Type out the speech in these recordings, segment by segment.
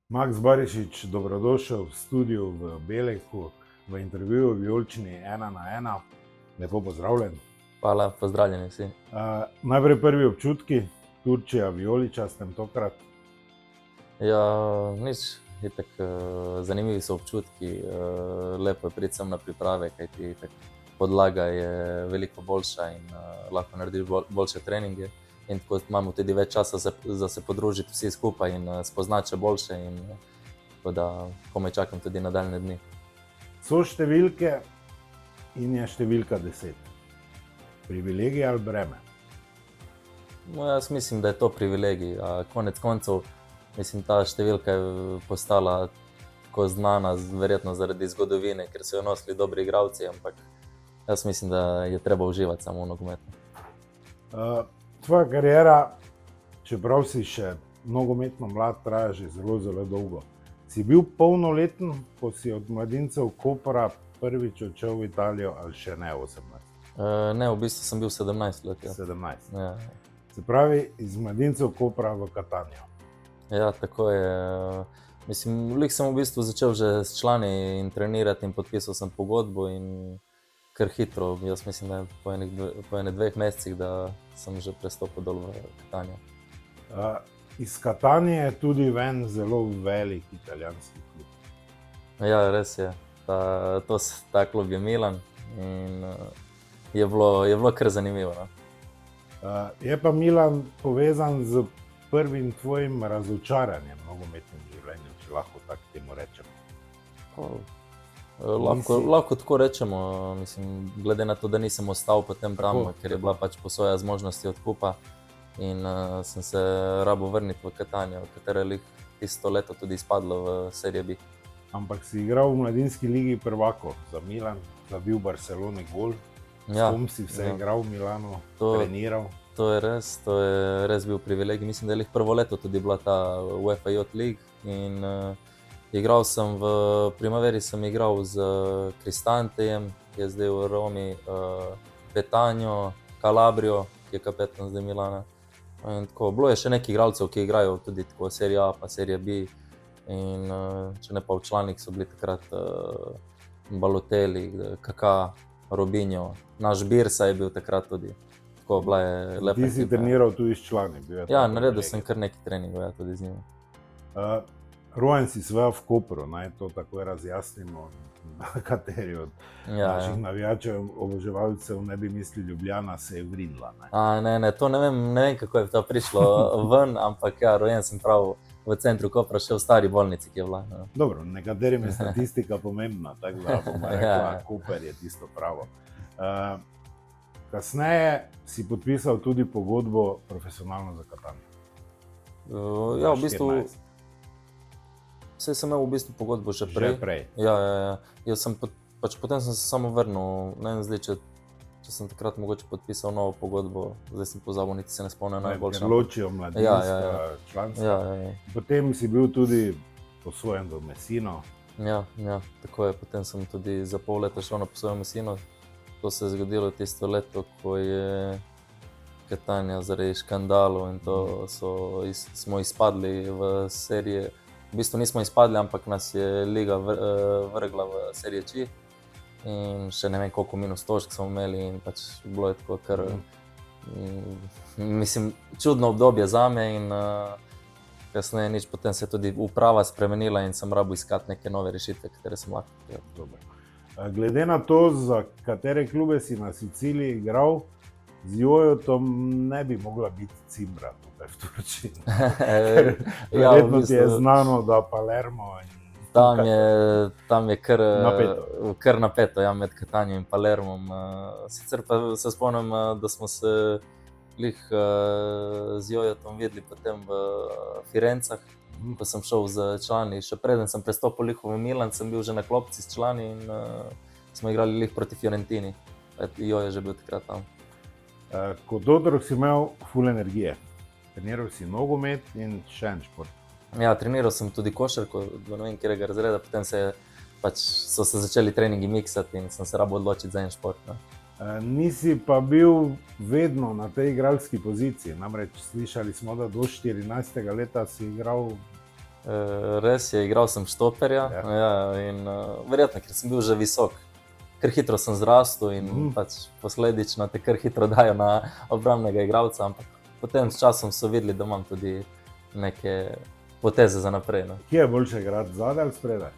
Maks Barišič, dobrodošel v studiu v Beleku, v intervjuju v Vijolični 1:1. Lepo pozdravljen. Hvala, pozdravljeni vsi. Najprej prvi občutki, Turčija, vijoličastem tokrat. Ja, nič, itak, zanimivi so občutki, lepo je priti sem na priprave, kajti itak podlaga je veliko boljša in lahko narediš boljše treninge. In tako imamo tudi več časa za se podružiti vsi skupaj in spoznati še boljše. In tako da komaj čakam tudi nadaljne dni. So številke in je številka 10. Privilegij ali breme? No, jaz mislim, da je to privilegij. Konec koncev, mislim, ta številka je postala tako znana, verjetno zaradi zgodovine, ker so jo nosili dobri igralci, ampak jaz mislim, da je treba uživati samo v nogometu. Tvoja kariera, čeprav si še nogometno mlad, traja že zelo dolgo. Si bil polnoleten, ko si od mladincev Kopra prvič odšel v Italijo, ali še ne 18? Ne, v bistvu sem bil 17 let. Ja. 17. Ja. Se pravi, iz mladincev Kopra v Catanijo. Ja, tako je. Mislim, sem v bistvu začel že s člani in trenirati in podpisal sem pogodbo in kar hitro, jaz mislim, da po enih 2 mesecih, da sem že prestopil dol v Catanijo. Iz Catanije je tudi ven zelo velik italijanski klub. Ja, res je. Ta klub je Milan in je bilo kar zanimivo. No? Je pa Milan povezan z prvim tvojim razočaranjem v nogometnem življenju, če lahko tako temu rečemo. Lahko tako rečemo, mislim, glede na to, da nisem ostal potem Bramo, ker je bila pač posoja zmožnosti odkupa in sem se rabo vrniti v Catanijo, katera je tisto leto tudi izpadlo v Serie B. Ampak si igral v mladinski ligi prvakov za Milan, zabil Barceloni gol, Ja, s kom si vse igral v Milanu, To- treniral. To je res bil privilegij. Mislim, da je prvo leto tudi bila ta UEFA Youth League in igral sem v Primaveri, sem igral z Cristantejem, ki je zdaj v Romi, Petagno, Calabrijo, ki je kapetan zdaj Milana. In tako, bilo je še nekaj igralcev, ki igrajo tudi tako Serie A pa Serie B. In če ne pa v članih so bili takrat Balotelli, Kaká, Robinho, naš Birsa je bil takrat tudi. Tako, bila je lepa Ti si ekipa. treniral tudi s člani. bil je to Ja, privilegij. naredil sem kar nekaj treningov, ja, tudi z njimi. Rojen si seveda v Kopru, naj to tako razjasnimo, kateri od naših navijačev, oboževalcev ne bi mislili, Ljubljana se je vrinila. Ne, to ne vem, kako je to prišlo ven, ampak ja, rojen sem prav v centru Kopra, še v stari bolnici, ki je bila. Ja. Dobro, nekaterim je statistika pomembna, tako da bomo rekla, Ja. Koper je tisto pravo. Kasneje si podpisal tudi pogodbo profesionalno za Catanijo. Ja, v bistvu, saj sem imel v bistvu pogodbo že prej. Že prej. Ja. Jaz sem potem sem se samo vrnil, ne vem zdaj, če sem takrat mogoče podpisal novo pogodbo, zdaj sem pozabil, niti se ne spomnim najboljše. Ločijo mladinska članstva. Ja. Potem si bil tudi posojen v Messino. Ja, tako je. Potem sem tudi za pol leta šel na posojo v Messino. To se je zgodilo tisto leto, ko je Catania zaradi škandalov in to smo izpadli v serije. V bistvu nismo izpadli, ampak nas je liga vrgla v Serie C. In še ne vem koliko minus točk smo imeli in pač bilo je tako kar, mislim, čudno obdobje zame in kasneje nič, potem se je tudi uprava spremenila in sem rabil iskati neke nove rešitve, katere sem lahko. Dobro. Glede na to, za katere klube si na Siciliji igral, z Jojotom ne bi mogla biti cimbra tukaj v Turčiji. Verjetno ti je znano, da Palermo in Tam je kar napeto, ja, med Catanijo in Palermom. Sicer pa se spomnim, da smo se z Jojotom videli potem v Firencah, ko sem šel z člani. Še preden sem prestopil v Milan, sem bil že na klopci s člani in smo igrali proti Fiorentini. Jojo je že bil takrat tam. Kot otrok si imel ful energije. Treniral si nogomet in še en šport. Ja, treniral sem tudi košarko, ne vem katerega razreda, potem so se začeli treningi miksati in sem se rabo odločiti za en šport. No. Nisi pa bil vedno na tej igralski poziciji, namreč slišali smo, da do 14. leta si igral Res je, igral sem štoperja, in verjetno, ker sem bil že visok, kar hitro sem zrastel in pač posledično te kar hitro dajo na obrambnega igralca, ampak potem s časom so videli, da imam tudi neke poteze za naprej. No. Kje je boljše igrati, zadaj ali spredaj?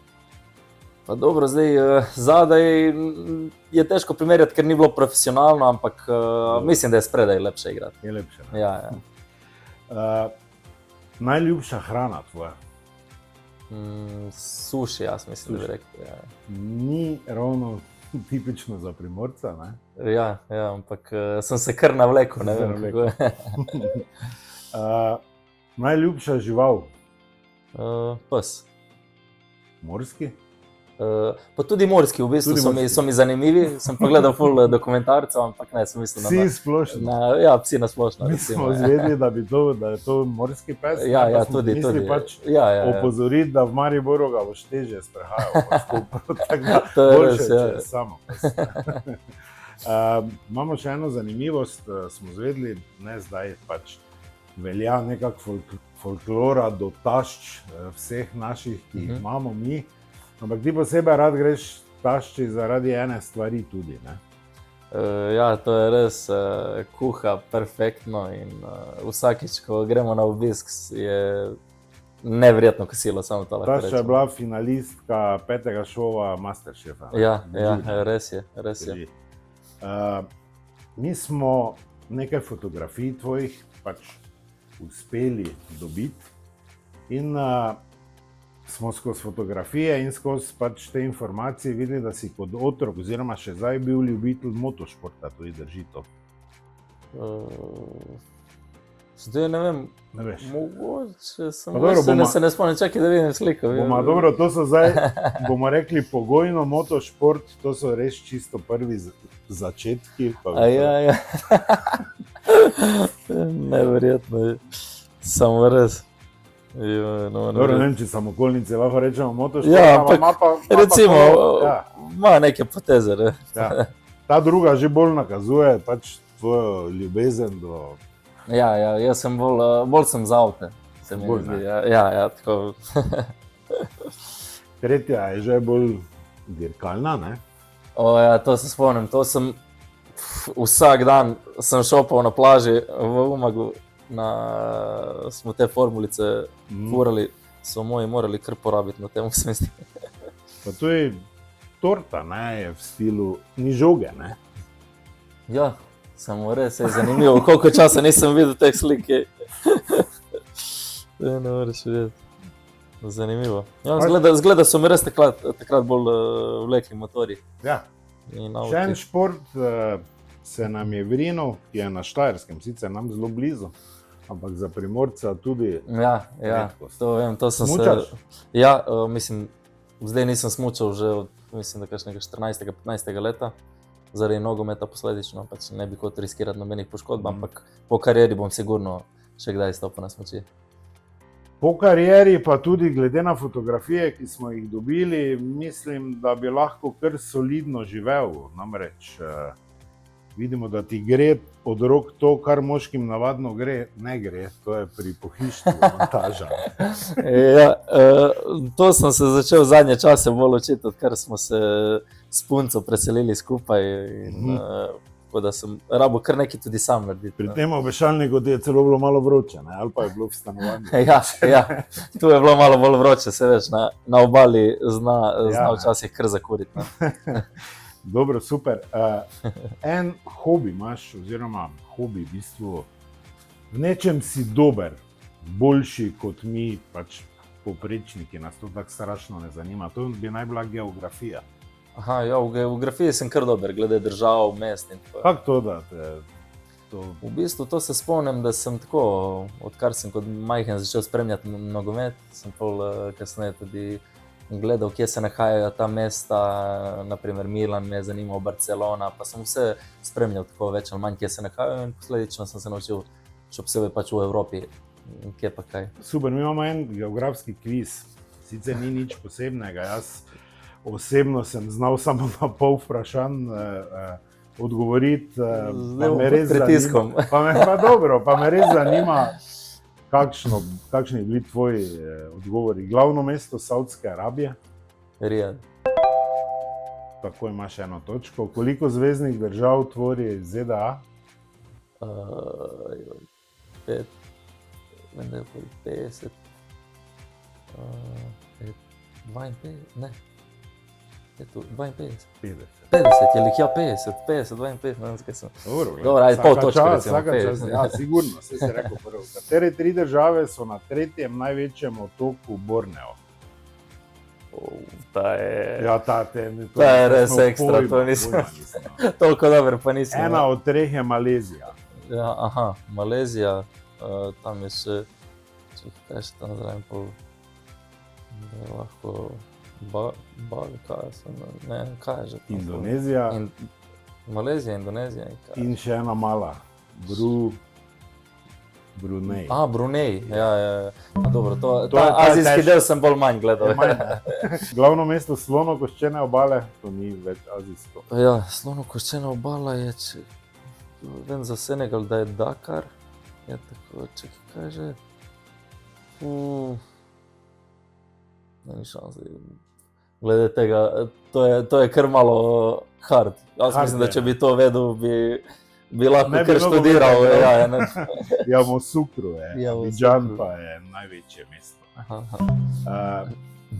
Pa dobro, zdaj zadaj je težko primerjati, ker ni bilo profesionalno, ampak mislim, da je spredaj lepše igrati. Je lepše. Ja. Najljubša hrana tvoja? Suši, jaz mislim, da bi rekel. Ja. Ni ravno tipično za Primorca, ne? Ja, ampak sem se kar navlekel, ne vem kako je. Najljubša žival? Pes. Morski? Pa tudi morski, v bistvu so mi zanimivi, sem pogledal ful dokumentarcev, ampak ne, sem mislil Psi splošno? Ja, psi na splošno. Mi smo izvedeli, da je to morski pes, ja, tudi. Misli pač opozoriti, da v Mariboru ga boš težje sprehajal, tako da boljše, če je samo pes. Imamo še eno zanimivost, smo izvedeli, ne zdaj pač velja nekako folklora do tašč vseh naših, ki jih imamo mi. Ampak ti posebej rad greš tašči zaradi ene stvari tudi, ne? Ja, to je res kuha perfektno in vsakič, ko gremo na obisk, je neverjetno kosilo, samo to lahko rečem. Tašča je bila finalistka 5. šova Masterchefa. Ja, res je. Mi smo nekaj fotografij tvojih pač uspeli dobiti in smo skozi fotografije in skozi pač te informacije videli, da si kot otrok oziroma še zdaj bil ljubitelj motošporta, tudi drži to. Zdaj ne vem, ne veš. Mogoče se ne spomnim, čakaj, da vidim sliko. Dobro, to so zdaj, bomo rekli, pogojno motošport, to so res čisto prvi začetki. Ja. Neverjetno je, samo res. Dobro, ne vem, če samo okolnice lahko rečemo motošport, ampak recimo, ima neke poteze. Ne? Ja. Ta druga že bolj nakazuje pač tvojo ljubezen do... Ja, jaz sem bolj sem za avte. Ja, tako. Tretja je že bolj dirkalna, ne? Ja, to se spomnim, to sem vsak dan sem šopal na plaži v Umagu. Smo te formulice furali, so moji morali kar porabiti na tem smislu. Pa to je torta, ne, je v stilu, ni žoge, ne? Ja, samo res je zanimivo, koliko časa nisem videl teh slik. Ne moreš videti. Zanimivo. Ja, zgleda so mi res takrat bolj vlekli motori. Ja, še en šport se nam je vrinil, ki je na Štajerskem, sicer nam zelo blizu. Ampak za Primorca tudi... Ja, to vem, to sem Smučaš? Ja, mislim, zdaj nisem smučal že od, mislim, da kakšnega 14-15 leta, zaradi nogometa posledično, pač ne bi hotel riskirati nobenih poškodb, ampak po karieri bom sigurno še kdaj stopil na smuči. Po karieri pa tudi glede na fotografije, ki smo jih dobili, mislim, da bi lahko kar solidno živel, namreč... Vidimo, da ti gre od rok to, kar moškim navadno gre, ne gre, to je pri pohištvu montaža. Ja, to sem se začel zadnje čase bolj učiti, odkar smo se s punco preselili skupaj. Tako da sem rabo kar nekaj tudi sam narediti. Pri tem obešalniku ti je celo bilo malo vroče, ne? Ali pa je bilo v stanovanju? Ja, tu je bilo malo bolj vroče, se veš, na obali zna včasih kar zakuriti. Dobro, super. En hobi imaš, oziroma hobi v bistvu, v nečem si dober, boljši kot mi, pač poprečniki, nas to tako strašno ne zanima. To bi naj bila geografija. Ja, v geografiji sem kar dober, glede držav, mest in tako. Kako to, da te to... V bistvu to se spomnim, da sem tako, odkar sem kot majhen začel spremljati nogomet, sem pol kasneje tudi gledal, kje se nahajajo ta mesta, naprimer Milan, me je zanimal Barcelona, pa sem vse spremljal tako več ali manj, kje se nahajajo in posledično sem se naučil še posebej pač v Evropi, kje pa kaj. Super, mi imamo en geografski kviz, sicer ni nič posebnega, jaz osebno sem znal samo na pol vprašanj odgovoriti, pa me res zanima, Kakšni bili tvoji odgovori? Glavno mesto Saudske Arabije, Rijad. tako imaš eno točko. Koliko zveznih držav tvori ZDA? Pet, vem, da je okoli 50, 52, ne, je to 52, 50. 50, je li ja 50, 52, ne vem, zakaj sem. Dobro, ajde, pol točke recimo, vsaka 50. čas, ja, sigurno, se si rekel prvo. Katere 3 države so na 3. največjem otoku Borneo? Ta je, Ja, To je res ekstra, to nisem. Toliko dober pa nisem. Ena od 3 je Malezija. Ja, aha, Malezija, tam je še, kaj še tam zraven pol, da je lahko Bali, kaj sem, ne vem, kaj je že. Indonezija Malezija, Indonezija in kaj. in še ena mala, Brunei. Brunei, ja. Dobro, To ta je ta azijski težko. del sem bolj manj gledal. Glavno mesto slonokoščene obale, to ni več azijsko. Ja, slonokoščena obala je, če vem za Senegal, da je Dakar, je tako, čekaj, kaj že? Ne šans, glede tega, to je kar malo hard. Jaz Hard mislim, da je. če bi to vedel, bi lahko Ne bi kar mnogo študiral. vedel, Ja, ne. Yamoussoukro je, Yamoussoukro. Abidjan pa je največje mesto. Aha.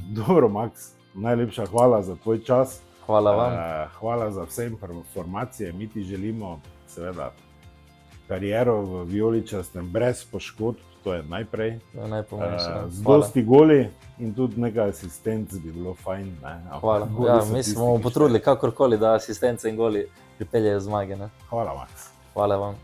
Dobro, Max, najlepša hvala za tvoj čas. Hvala vam. Hvala za vse informacije. Mi ti želimo seveda kariero v vijoličastem brez poškodb, to je najprej. To je najpomembnejše. Z Hvala. dosti goli in tudi nekaj asistenc bi bilo fajn. Ne? Ampak Hvala. goli Ja, so mi tisti, smo ki potrudili kakorkoli, da asistence in goli pripeljejo zmage. Ne? štejejo. Hvala, Max. Hvala vam.